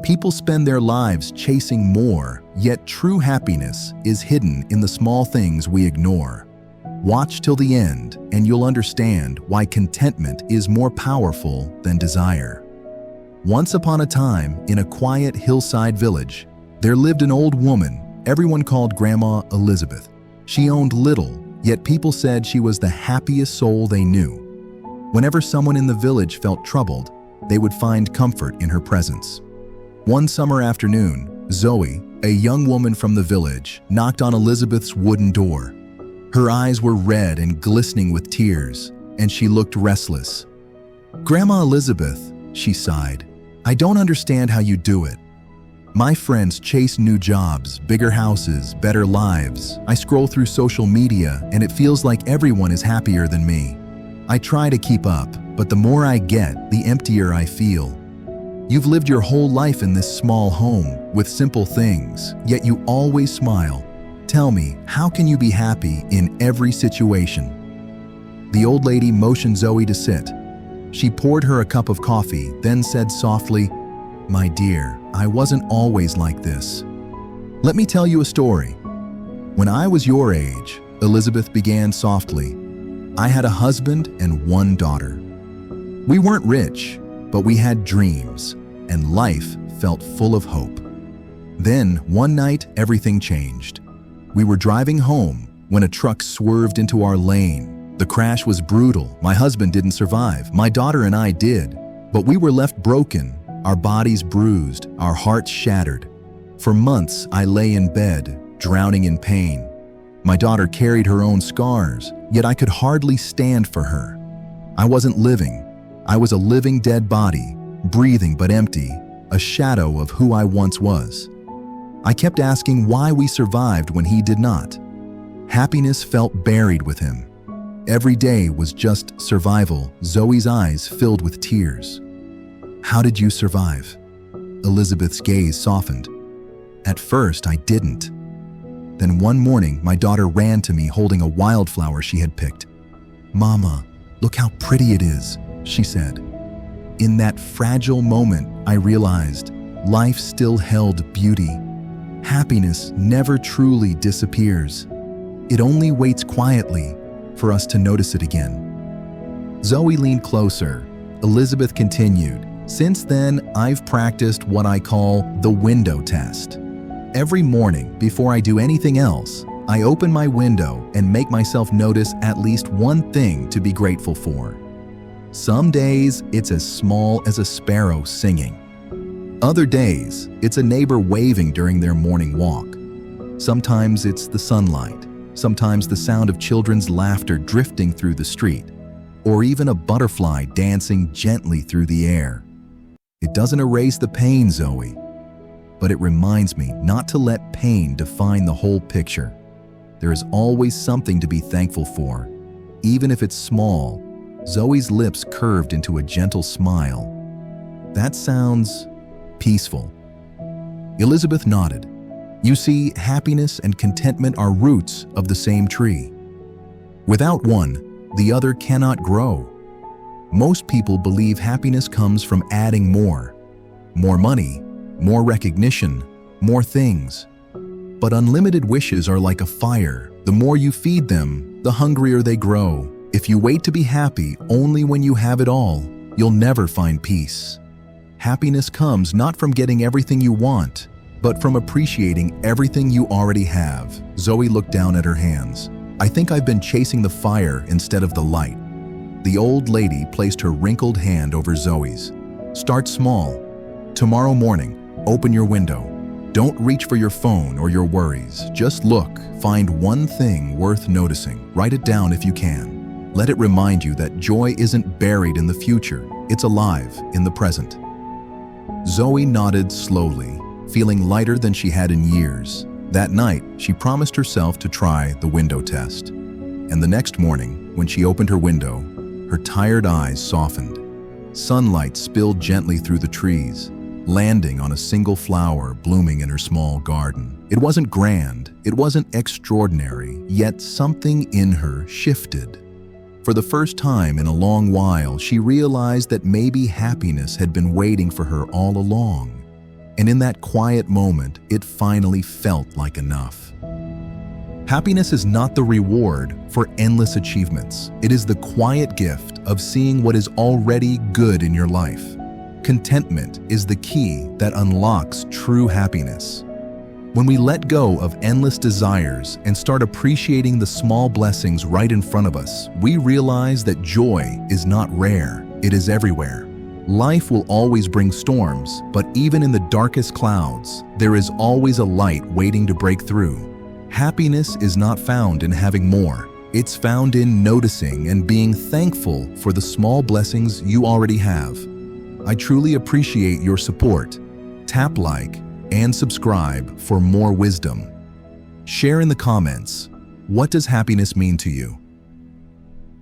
People spend their lives chasing more, yet true happiness is hidden in the small things we ignore. Watch till the end, and you'll understand why contentment is more powerful than desire. Once upon a time, in a quiet hillside village, there lived an old woman everyone called Grandma Elizabeth. She owned little, yet people said she was the happiest soul they knew. Whenever someone in the village felt troubled, they would find comfort in her presence. One summer afternoon, Zoe, a young woman from the village, knocked on Elizabeth's wooden door. Her eyes were red and glistening with tears, and she looked restless. "Grandma Elizabeth," she sighed, "I don't understand how you do it. My friends chase new jobs, bigger houses, better lives. I scroll through social media, and it feels like everyone is happier than me. I try to keep up, but the more I get, the emptier I feel. You've lived your whole life in this small home, with simple things, yet you always smile. Tell me, how can you be happy in every situation?" The old lady motioned Zoe to sit. She poured her a cup of coffee, then said softly, "My dear, I wasn't always like this. Let me tell you a story. When I was your age," Elizabeth began softly, "I had a husband and one daughter. We weren't rich, but we had dreams, and life felt full of hope. Then, one night, everything changed. We were driving home when a truck swerved into our lane. The crash was brutal. My husband didn't survive. My daughter and I did. But we were left broken, our bodies bruised, our hearts shattered. For months, I lay in bed, drowning in pain. My daughter carried her own scars, yet I could hardly stand for her. I wasn't living. I was a living dead body, breathing but empty, a shadow of who I once was. I kept asking why we survived when he did not. Happiness felt buried with him. Every day was just survival." Zoe's eyes filled with tears. "How did you survive?" Elizabeth's gaze softened. "At first, I didn't. Then one morning, my daughter ran to me holding a wildflower she had picked. 'Mama, look how pretty it is,' she said. In that fragile moment, I realized life still held beauty. Happiness never truly disappears. It only waits quietly for us to notice it again." Zoe leaned closer. Elizabeth continued, "Since then, I've practiced what I call the window test. Every morning, before I do anything else, I open my window and make myself notice at least one thing to be grateful for. Some days, it's as small as a sparrow singing. Other days, it's a neighbor waving during their morning walk. Sometimes it's the sunlight, sometimes the sound of children's laughter drifting through the street, or even a butterfly dancing gently through the air. It doesn't erase the pain, Zoe, but it reminds me not to let pain define the whole picture. There is always something to be thankful for, even if it's small." Zoe's lips curved into a gentle smile. "That sounds peaceful." Elizabeth nodded. "You see, happiness and contentment are roots of the same tree. Without one, the other cannot grow. Most people believe happiness comes from adding more money, more recognition, more things. But unlimited wishes are like a fire. The more you feed them, the hungrier they grow. If you wait to be happy only when you have it all, you'll never find peace. Happiness comes not from getting everything you want, but from appreciating everything you already have." Zoe looked down at her hands. "I think I've been chasing the fire instead of the light." The old lady placed her wrinkled hand over Zoe's. "Start small. Tomorrow morning, open your window. Don't reach for your phone or your worries. Just look, find one thing worth noticing. Write it down if you can. Let it remind you that joy isn't buried in the future, it's alive in the present." Zoe nodded slowly, feeling lighter than she had in years. That night, she promised herself to try the window test. And the next morning, when she opened her window, her tired eyes softened. Sunlight spilled gently through the trees, landing on a single flower blooming in her small garden. It wasn't grand, it wasn't extraordinary, yet something in her shifted. For the first time in a long while, she realized that maybe happiness had been waiting for her all along. And in that quiet moment, it finally felt like enough. Happiness is not the reward for endless achievements. It is the quiet gift of seeing what is already good in your life. Contentment is the key that unlocks true happiness. When we let go of endless desires and start appreciating the small blessings right in front of us, we realize that joy is not rare, it is everywhere. Life will always bring storms, but even in the darkest clouds, there is always a light waiting to break through. Happiness is not found in having more. It's found in noticing and being thankful for the small blessings you already have. I truly appreciate your support. Tap like and subscribe for more wisdom. Share in the comments, what does happiness mean to you?